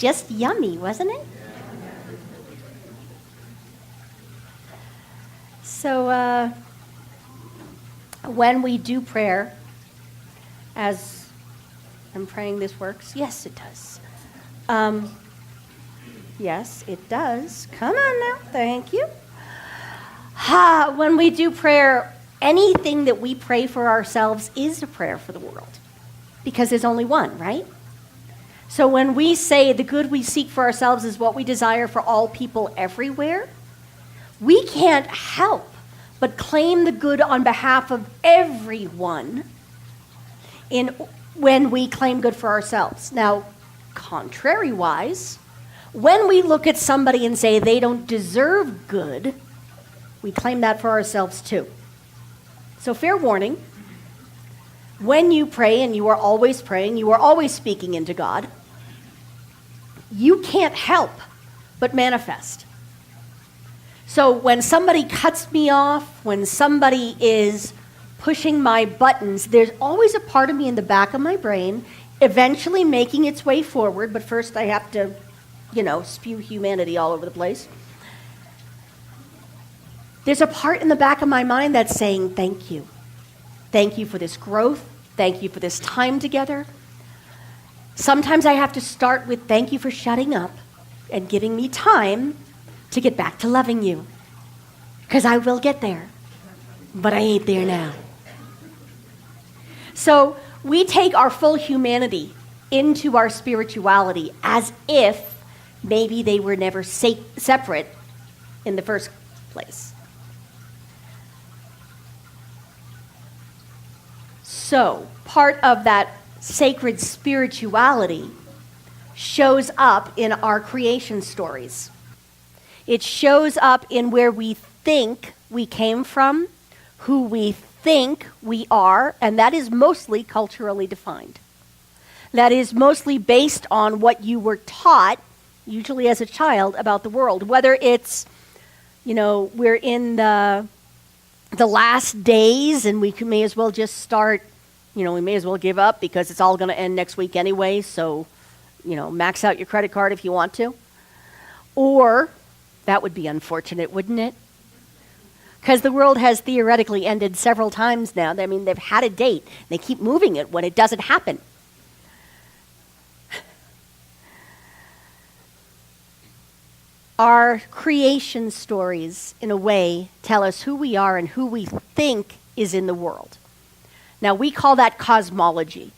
just yummy, wasn't it? So when we do prayer, as I'm praying this works, yes, it does. Yes, it does. Come on now, thank you. When we do prayer, anything that we pray for ourselves is a prayer for the world, because there's only one, right? So when we say the good we seek for ourselves is what we desire for all people everywhere, we can't help but claim the good on behalf of everyone when we claim good for ourselves. Now, contrary-wise, when we look at somebody and say they don't deserve good, we claim that for ourselves too. So fair warning, when you pray, and you are always praying, you are always speaking into God, you can't help but manifest. So when somebody cuts me off, when somebody is pushing my buttons, there's always a part of me in the back of my brain eventually making its way forward, but first I have to, spew humanity all over the place. There's a part in the back of my mind that's saying, thank you. Thank you for this growth. Thank you for this time together. Sometimes I have to start with thank you for shutting up and giving me time to get back to loving you. Because I will get there, but I ain't there now. So we take our full humanity into our spirituality as if maybe they were never separate in the first place. So part of that sacred spirituality shows up in our creation stories. It shows up in where we think we came from, who we think we are, and that is mostly culturally defined. That is mostly based on what you were taught, usually as a child, about the world. Whether it's, we're in the last days and we may as well just start, we may as well give up because it's all going to end next week anyway, so, max out your credit card if you want to. Or, that would be unfortunate, wouldn't it? Because the world has theoretically ended several times now. I mean, they've had a date. They keep moving it when it doesn't happen. Our creation stories, in a way, tell us who we are and who we think is in the world. Now, we call that cosmology.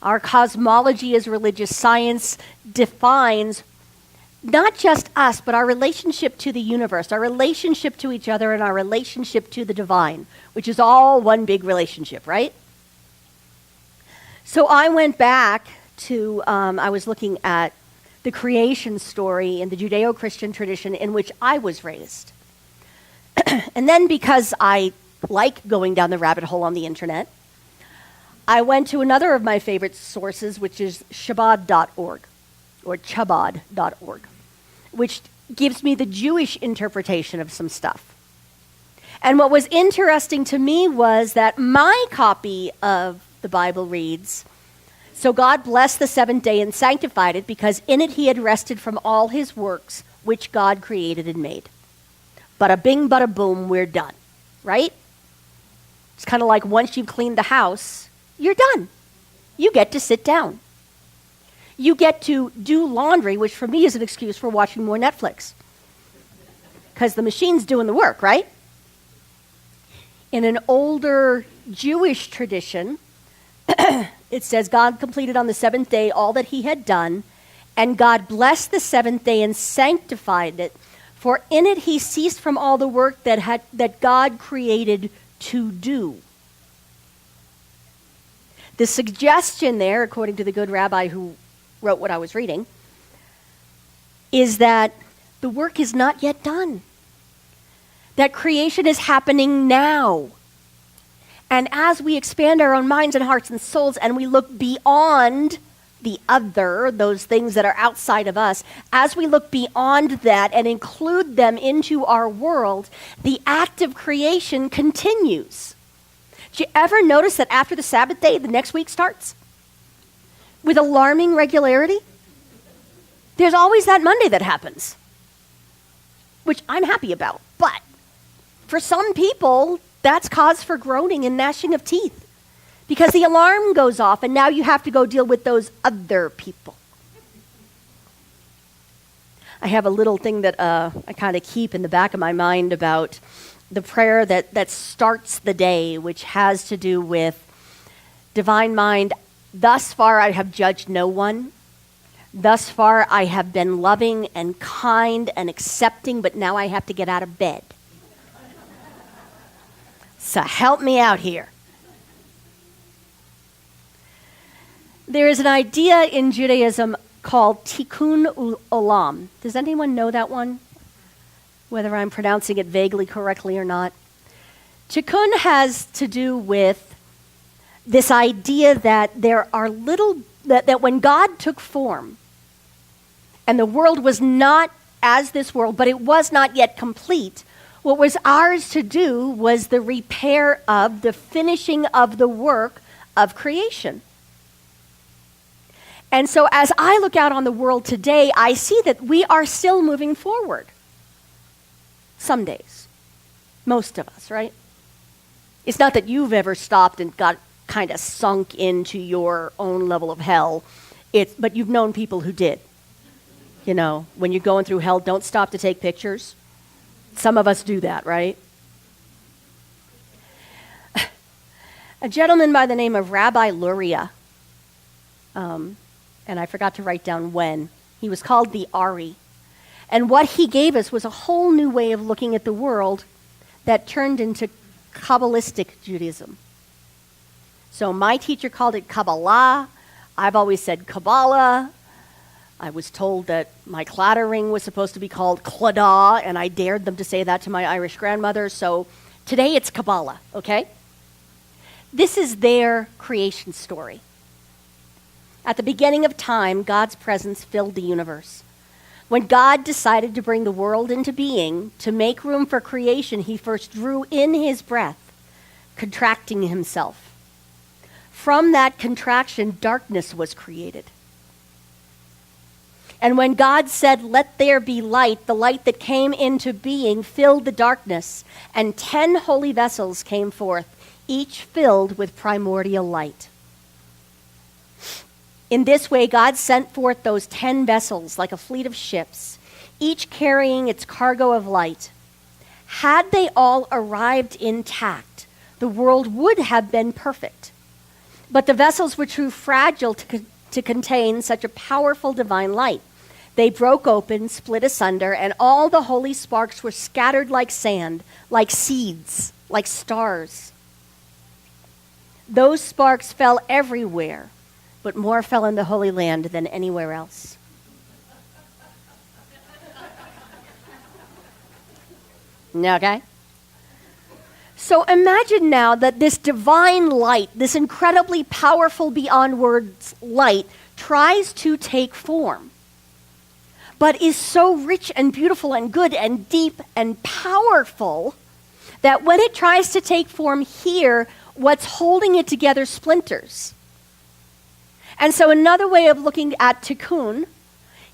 Our cosmology as religious science defines not just us, but our relationship to the universe, our relationship to each other, and our relationship to the divine, which is all one big relationship, right? So I went back to, I was looking at the creation story in the Judeo-Christian tradition in which I was raised. And then because I like going down the rabbit hole on the internet, I went to another of my favorite sources, which is Chabad.org, or Chabad.org, which gives me the Jewish interpretation of some stuff. And what was interesting to me was that my copy of the Bible reads, "So God blessed the seventh day and sanctified it, because in it he had rested from all his works, which God created and made." Bada bing, bada boom, we're done, right? It's kind of like once you've cleaned the house, you're done. You get to sit down. You get to do laundry, which for me is an excuse for watching more Netflix. Because the machine's doing the work, right? In an older Jewish tradition, it says God completed on the seventh day all that he had done, and God blessed the seventh day and sanctified it, for in it he ceased from all the work that God created to do. The suggestion there, according to the good rabbi who wrote what I was reading, is that the work is not yet done. That creation is happening now. And as we expand our own minds and hearts and souls, and we look beyond the other, those things that are outside of us, as we look beyond that and include them into our world, the act of creation continues. Did you ever notice that after the Sabbath day, the next week starts? With alarming regularity? there's always that Monday that happens, which I'm happy about. But for some people, that's cause for groaning and gnashing of teeth because the alarm goes off and now you have to go deal with those other people. I have a little thing that I kind of keep in the back of my mind about the prayer that starts the day, which has to do with Divine Mind, thus far I have judged no one. Thus far I have been loving and kind and accepting, but now I have to get out of bed. So help me out here. There is an idea in Judaism called Tikkun Olam. Does anyone know that one? Whether I'm pronouncing it vaguely correctly or not. Tikkun has to do with this idea that there are that when God took form, and the world was not as this world, but it was not yet complete, what was ours to do was the repair of, the finishing of the work of creation. And so as I look out on the world today, I see that we are still moving forward. Some days. Most of us, right? It's not that you've ever stopped and got kind of sunk into your own level of hell, but you've known people who did. You know, when you're going through hell, don't stop to take pictures. Some of us do that, right? A gentleman by the name of Rabbi Luria, and I forgot to write down when, he was called the Ari. And what he gave us was a whole new way of looking at the world that turned into Kabbalistic Judaism. So my teacher called it Kabbalah. I've always said Kabbalah. I was told that my clattering was supposed to be called Cladah, and I dared them to say that to my Irish grandmother. So today it's Kabbalah, okay? This is their creation story. At the beginning of time, God's presence filled the universe. When God decided to bring the world into being, to make room for creation, he first drew in his breath, contracting himself. From that contraction, darkness was created. And when God said, "Let there be light," the light that came into being filled the darkness, and 10 holy vessels came forth, each filled with primordial light. In this way, God sent forth those 10 vessels like a fleet of ships, each carrying its cargo of light. Had they all arrived intact, the world would have been perfect. But the vessels were too fragile to contain such a powerful divine light. They broke open, split asunder, and all the holy sparks were scattered like sand, like seeds, like stars. Those sparks fell everywhere, but more fell in the Holy Land than anywhere else. Okay? So imagine now that this divine light, this incredibly powerful beyond words light, tries to take form, but is so rich and beautiful and good and deep and powerful that when it tries to take form here, what's holding it together splinters. And so another way of looking at tikkun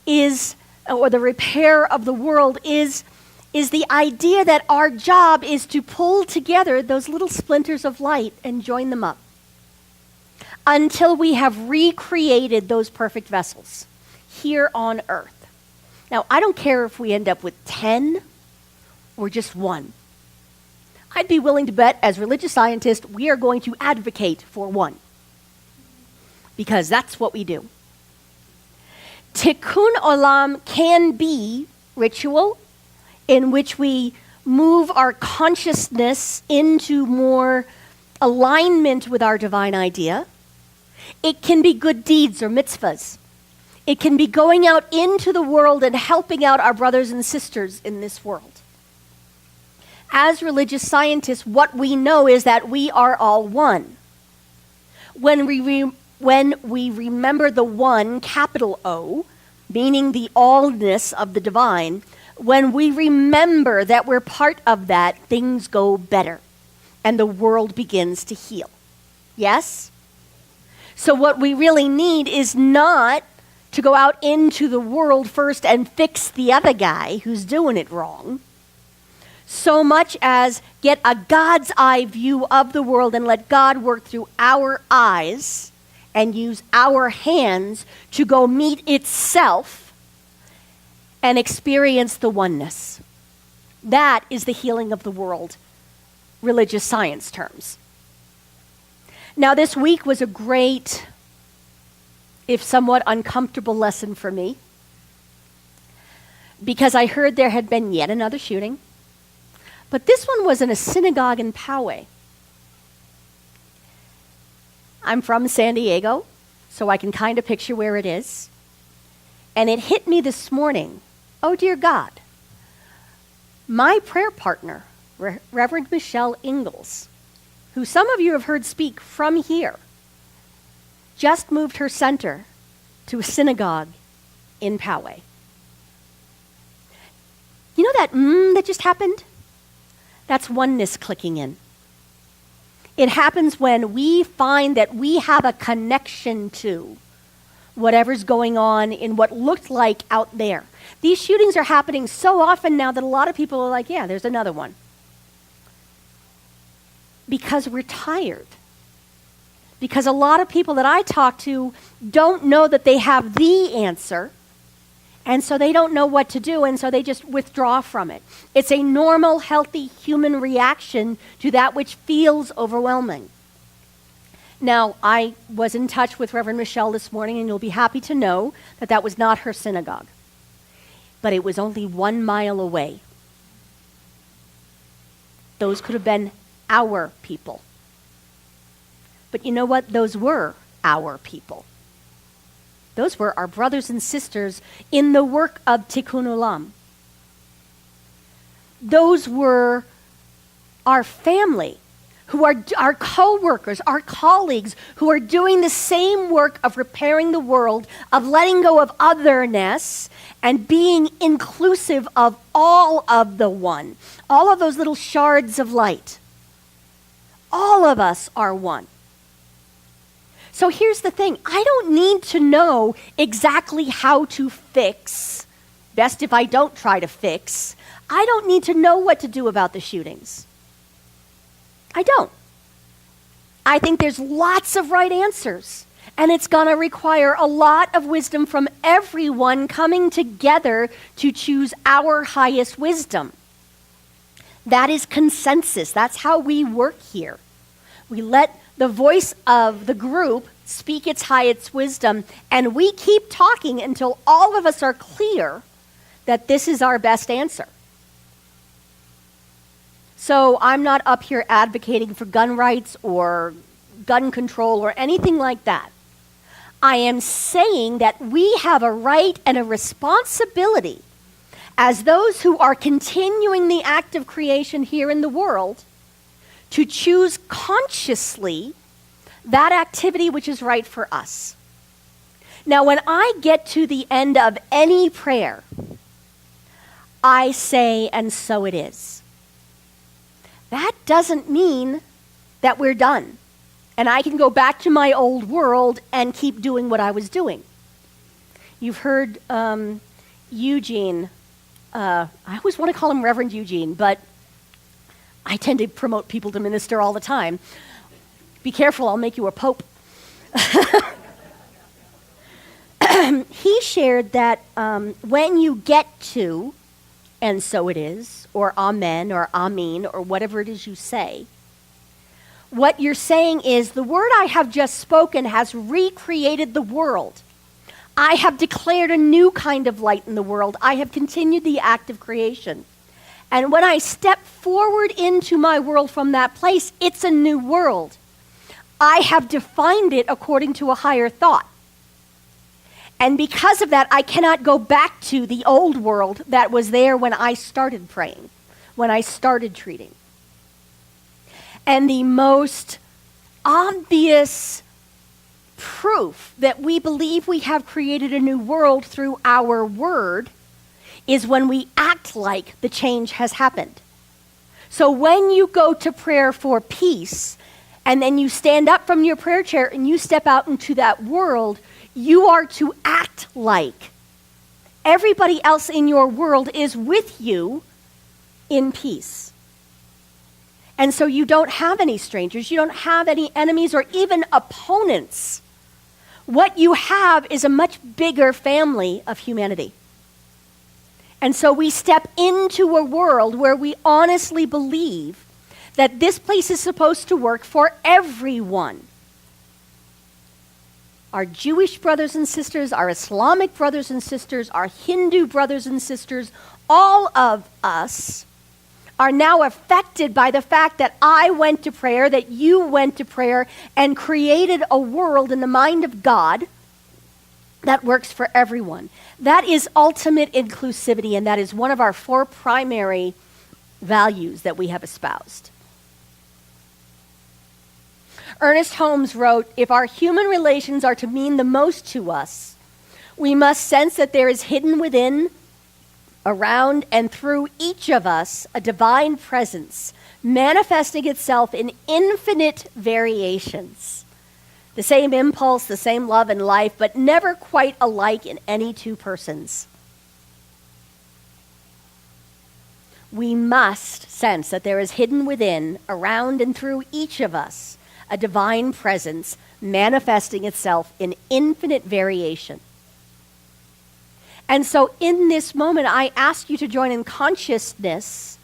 is, or the repair of the world is the idea that our job is to pull together those little splinters of light and join them up until we have recreated those perfect vessels here on earth. Now, I don't care if we end up with 10 or just 1. I'd be willing to bet, as religious scientists, we are going to advocate for 1. Because that's what we do. Tikkun Olam can be ritual in which we move our consciousness into more alignment with our divine idea. It can be good deeds or mitzvahs. It can be going out into the world and helping out our brothers and sisters in this world. As religious scientists, what we know is that we are all one. When we remember the one, capital O, meaning the allness of the divine, when we remember that we're part of that, things go better and the world begins to heal. Yes? So what we really need is not to go out into the world first and fix the other guy who's doing it wrong, so much as get a God's eye view of the world and let God work through our eyes and use our hands to go meet itself and experience the oneness. That is the healing of the world, religious science terms. Now, this week was a great, if somewhat uncomfortable lesson for me, because I heard there had been yet another shooting, but this one was in a synagogue in Poway. I'm from San Diego, so I can kind of picture where it is. And it hit me this morning, oh dear God, my prayer partner, Reverend Michelle Ingalls, who some of you have heard speak from here, just moved her center to a synagogue in Poway. You know that that just happened? That's oneness clicking in. It happens when we find that we have a connection to whatever's going on in what looked like out there. These shootings are happening so often now that a lot of people are like, yeah, there's another one. Because we're tired. Because a lot of people that I talk to don't know that they have the answer, and so they don't know what to do, and so they just withdraw from it. It's a normal, healthy human reaction to that which feels overwhelming. Now, I was in touch with Reverend Michelle this morning, and you'll be happy to know that that was not her synagogue. But it was only 1 mile away. Those could have been our people. But you know what? Those were our people. Those were our brothers and sisters in the work of Tikkun Olam. Those were our family, who are our co-workers, our colleagues, who are doing the same work of repairing the world, of letting go of otherness, and being inclusive of all of the one, all of those little shards of light. All of us are one. So here's the thing. I don't need to know exactly how to fix. Best if I don't try to fix. I don't need to know what to do about the shootings. I don't. I think there's lots of right answers. And it's going to require a lot of wisdom from everyone coming together to choose our highest wisdom. That is consensus. That's how we work here. We let the voice of the group speak its highest wisdom, and we keep talking until all of us are clear that this is our best answer. So I'm not up here advocating for gun rights or gun control or anything like that. I am saying that we have a right and a responsibility as those who are continuing the act of creation here in the world to choose consciously that activity which is right for us. Now, when I get to the end of any prayer, I say, and so it is. That doesn't mean that we're done. And I can go back to my old world and keep doing what I was doing. You've heard Eugene, I always want to call him Reverend Eugene, but I tend to promote people to minister all the time. Be careful, I'll make you a pope. He shared that when you get to, and so it is, or amen, or amin, or whatever it is you say, what you're saying is, the word I have just spoken has recreated the world. I have declared a new kind of light in the world. I have continued the act of creation. And when I step forward into my world from that place, it's a new world. I have defined it according to a higher thought. And because of that, I cannot go back to the old world that was there when I started praying, when I started treating. And the most obvious proof that we believe we have created a new world through our word is when we act like the change has happened. So when you go to prayer for peace, and then you stand up from your prayer chair and you step out into that world, You are to act like everybody else in your world is with you in peace. And so you don't have any strangers, you don't have any enemies or even opponents. What you have is a much bigger family of humanity. And so we step into a world where we honestly believe that this place is supposed to work for everyone. Our Jewish brothers and sisters, our Islamic brothers and sisters, our Hindu brothers and sisters, all of us are now affected by the fact that I went to prayer, that you went to prayer, and created a world in the mind of God that works for everyone. That is ultimate inclusivity, and that is one of our 4 primary values that we have espoused. Ernest Holmes wrote, "If our human relations are to mean the most to us, we must sense that there is hidden within, around, and through each of us a divine presence manifesting itself in infinite variations. The same impulse, the same love and life, but never quite alike in any 2 persons." We must sense that there is hidden within, around, and through each of us a divine presence manifesting itself in infinite variation. And so in this moment, I ask you to join in consciousness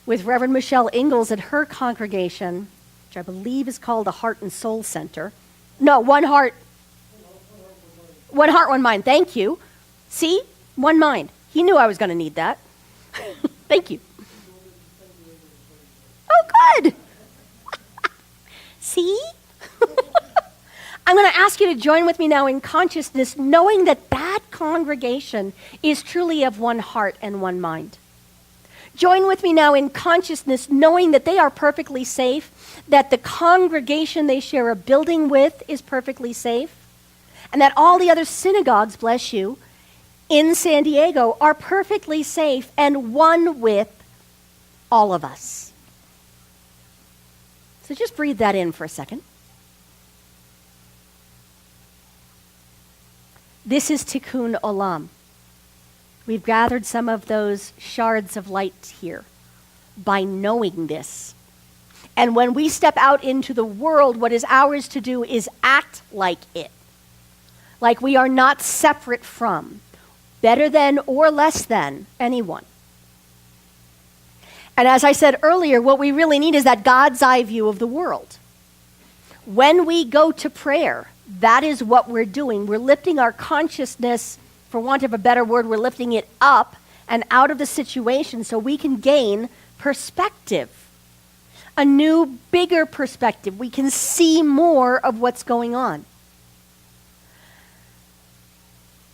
with Reverend Michelle Ingalls at her congregation, which I believe is called the Heart and Soul Center. No, One Heart, One Mind. Thank you. See? One mind. He knew I was going to need that. Thank you. Oh, good. See? I'm going to ask you to join with me now in consciousness, knowing that that congregation is truly of one heart and one mind. Join with me now in consciousness, knowing that they are perfectly safe, that the congregation they share a building with is perfectly safe, and that all the other synagogues, bless you, in San Diego are perfectly safe and one with all of us. So just breathe that in for a second. This is Tikkun Olam. We've gathered some of those shards of light here by knowing this. And when we step out into the world, what is ours to do is act like it. Like we are not separate from, better than or less than anyone. And as I said earlier, what we really need is that God's eye view of the world. When we go to prayer, that is what we're doing. We're lifting our consciousness, for want of a better word, we're lifting it up and out of the situation so we can gain perspective. A new, bigger perspective. We can see more of what's going on.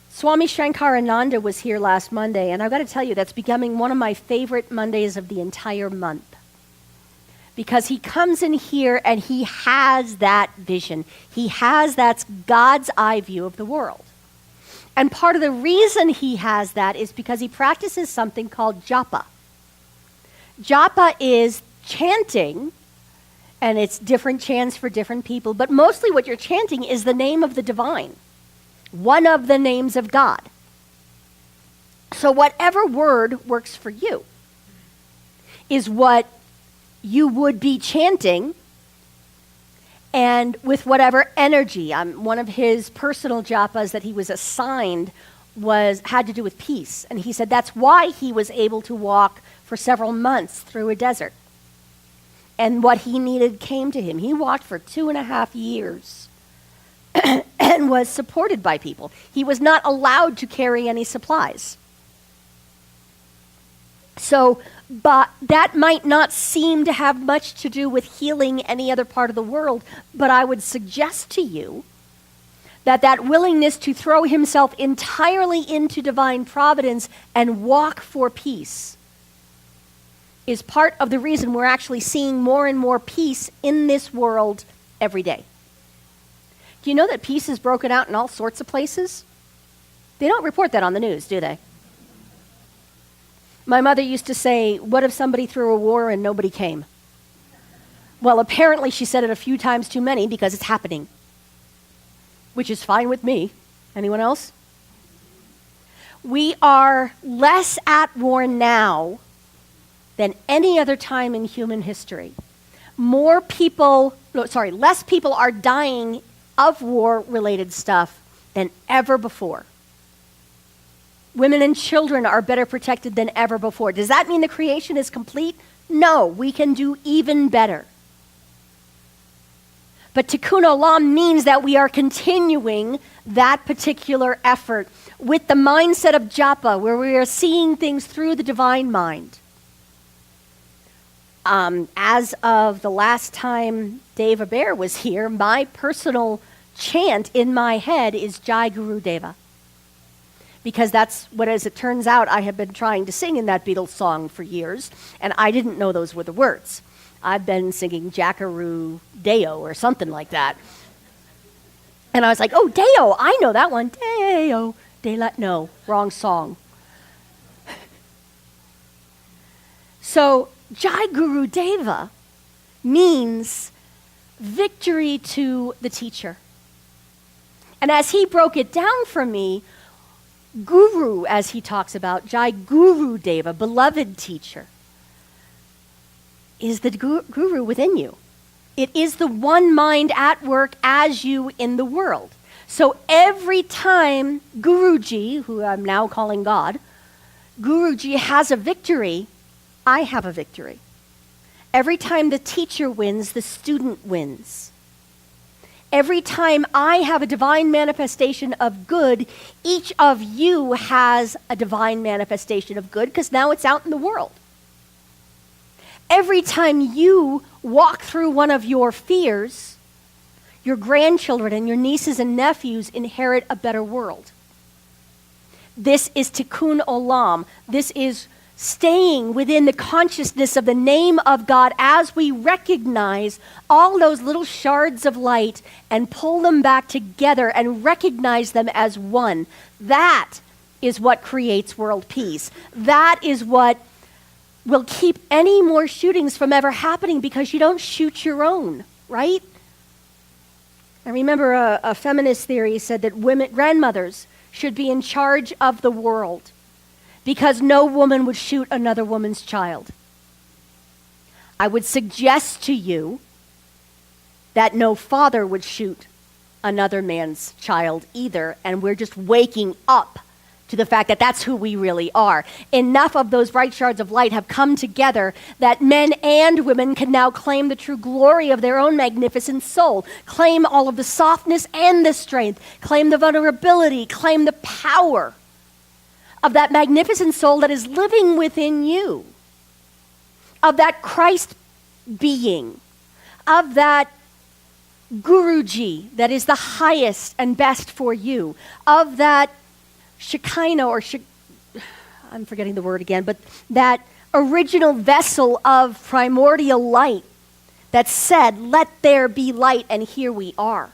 Swami Shankarananda was here last Monday, and I've got to tell you, that's becoming one of my favorite Mondays of the entire month. Because he comes in here and he has that vision. He has that God's eye view of the world. And part of the reason he has that is because he practices something called japa. Japa is chanting, and it's different chants for different people, but mostly what you're chanting is the name of the divine, one of the names of God. So whatever word works for you is what you would be chanting, and with whatever energy. One of his personal japas that he was assigned had to do with peace. And he said that's why he was able to walk for several months through a desert. And what he needed came to him. He walked for 2.5 years and was supported by people. He was not allowed to carry any supplies. So, but that might not seem to have much to do with healing any other part of the world, but I would suggest to you that that willingness to throw himself entirely into divine providence and walk for peace is part of the reason we're actually seeing more and more peace in this world every day. Do you know that peace is broken out in all sorts of places? They don't report that on the news, do they? My mother used to say, what if somebody threw a war and nobody came? Well, apparently she said it a few times too many because it's happening. which is fine with me. Anyone else? We are less at war now than any other time in human history. Less people are dying of war-related stuff than ever before. Women and children are better protected than ever before. Does that mean the creation is complete? No, we can do even better. But Tikkun Olam means that we are continuing that particular effort with the mindset of Japa, where we are seeing things through the divine mind. As of the last time Deva Bear was here, my personal chant in my head is Jai Guru Deva. Because that's what, as it turns out, I have been trying to sing in that Beatles song for years, and I didn't know those were the words. I've been singing Jackaroo Deo or something like that. And I was like, oh, Deo, I know that one. Deo, no, wrong song. So, Jai Guru Deva means victory to the teacher. And as he broke it down for me, Guru, as he talks about, Jai Guru Deva, beloved teacher, is the guru within you. It is the one mind at work as you in the world. So every time Guruji, who I'm now calling God, Guruji has a victory, I have a victory. Every time the teacher wins, the student wins. Every time I have a divine manifestation of good, each of you has a divine manifestation of good, because now it's out in the world. Every time you walk through one of your fears, your grandchildren and your nieces and nephews inherit a better world. This is Tikkun Olam. This is staying within the consciousness of the name of God as we recognize all those little shards of light and pull them back together and recognize them as one. That is what creates world peace. That is what will keep any more shootings from ever happening, because you don't shoot your own, right? I remember a feminist theory said that grandmothers should be in charge of the world, because no woman would shoot another woman's child. I would suggest to you that no father would shoot another man's child either, and we're just waking up to the fact that that's who we really are. Enough of those bright shards of light have come together that men and women can now claim the true glory of their own magnificent soul, claim all of the softness and the strength, claim the vulnerability, claim the power of that magnificent soul that is living within you, of that Christ being, of that Guruji that is the highest and best for you, of that Shekinah, I'm forgetting the word again, but that original vessel of primordial light that said, let there be light, and here we are.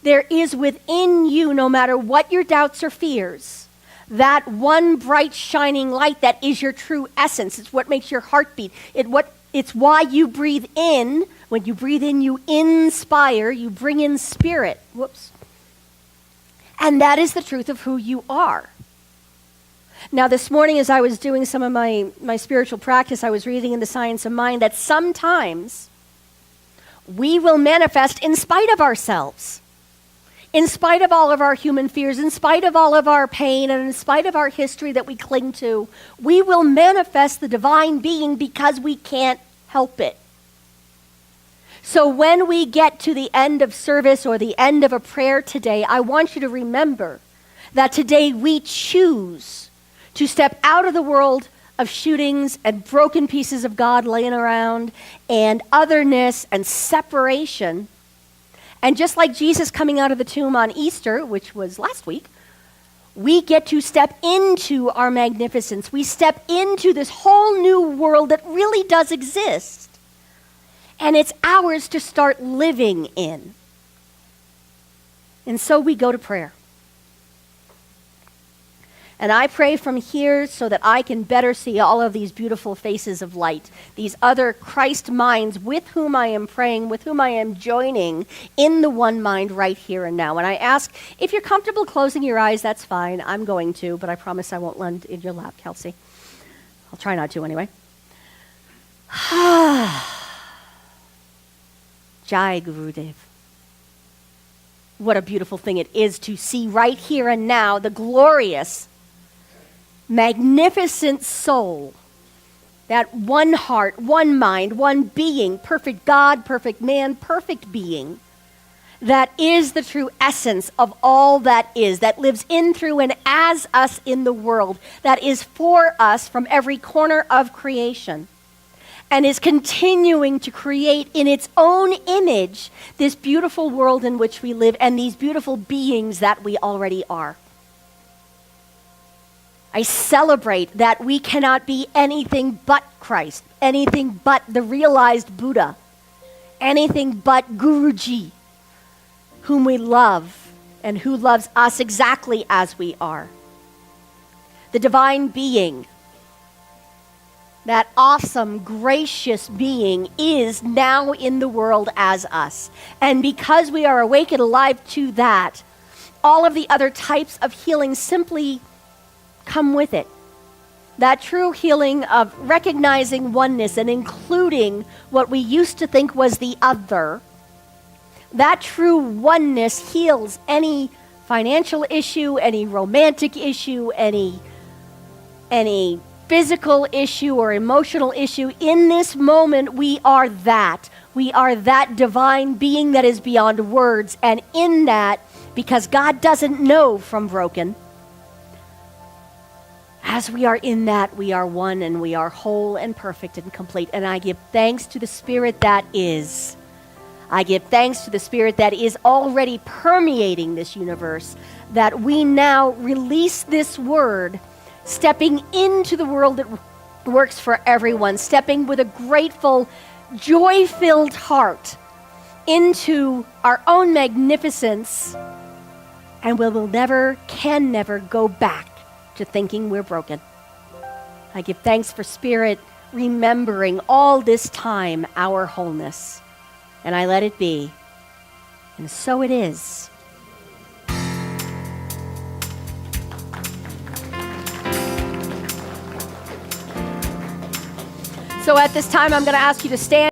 There is within you, no matter what your doubts or fears, that one bright shining light that is your true essence. It's what makes your heart beat. It's why you breathe in. When you breathe in, you inspire, you bring in spirit. And that is the truth of who you are. Now, this morning, as I was doing some of my spiritual practice, I was reading in the Science of Mind that sometimes we will manifest in spite of ourselves, in spite of all of our human fears, in spite of all of our pain, and in spite of our history that we cling to. We will manifest the divine being because we can't help it. So when we get to the end of service or the end of a prayer today, I want you to remember that today we choose to step out of the world of shootings and broken pieces of God laying around and otherness and separation. And just like Jesus coming out of the tomb on Easter, which was last week, we get to step into our magnificence. We step into this whole new world that really does exist. And it's ours to start living in. And so we go to prayer. And I pray from here so that I can better see all of these beautiful faces of light, these other Christ minds with whom I am praying, with whom I am joining in the one mind right here and now. And I ask, if you're comfortable closing your eyes, that's fine. I'm going to, but I promise I won't land in your lap, Kelsey. I'll try not to anyway. Jai Gurudev. What a beautiful thing it is to see right here and now the glorious, magnificent soul, that one heart, one mind, one being, perfect God, perfect man, perfect being, that is the true essence of all that is, that lives in, through, and as us in the world, that is for us from every corner of creation, and is continuing to create in its own image this beautiful world in which we live and these beautiful beings that we already are. I celebrate that we cannot be anything but Christ, anything but the realized Buddha, anything but Guruji, whom we love and who loves us exactly as we are. The divine being, that awesome, gracious being, is now in the world as us. And because we are awake and alive to that, all of the other types of healing simply come with it. That true healing of recognizing oneness and including what we used to think was the other, that true oneness heals any financial issue, any romantic issue, any physical issue or emotional issue. In this moment, we are that. We are that divine being that is beyond words. And in that, because God doesn't know from broken, as we are in that, we are one and we are whole and perfect and complete. And I give thanks to the Spirit that is. I give thanks to the Spirit that is already permeating this universe, that we now release this word, stepping into the world that works for everyone, stepping with a grateful, joy-filled heart into our own magnificence, and we will never, can never go back to thinking we're broken. I give thanks for Spirit remembering all this time our wholeness, and I let it be, and so it is. So at this time, I'm going to ask you to stand.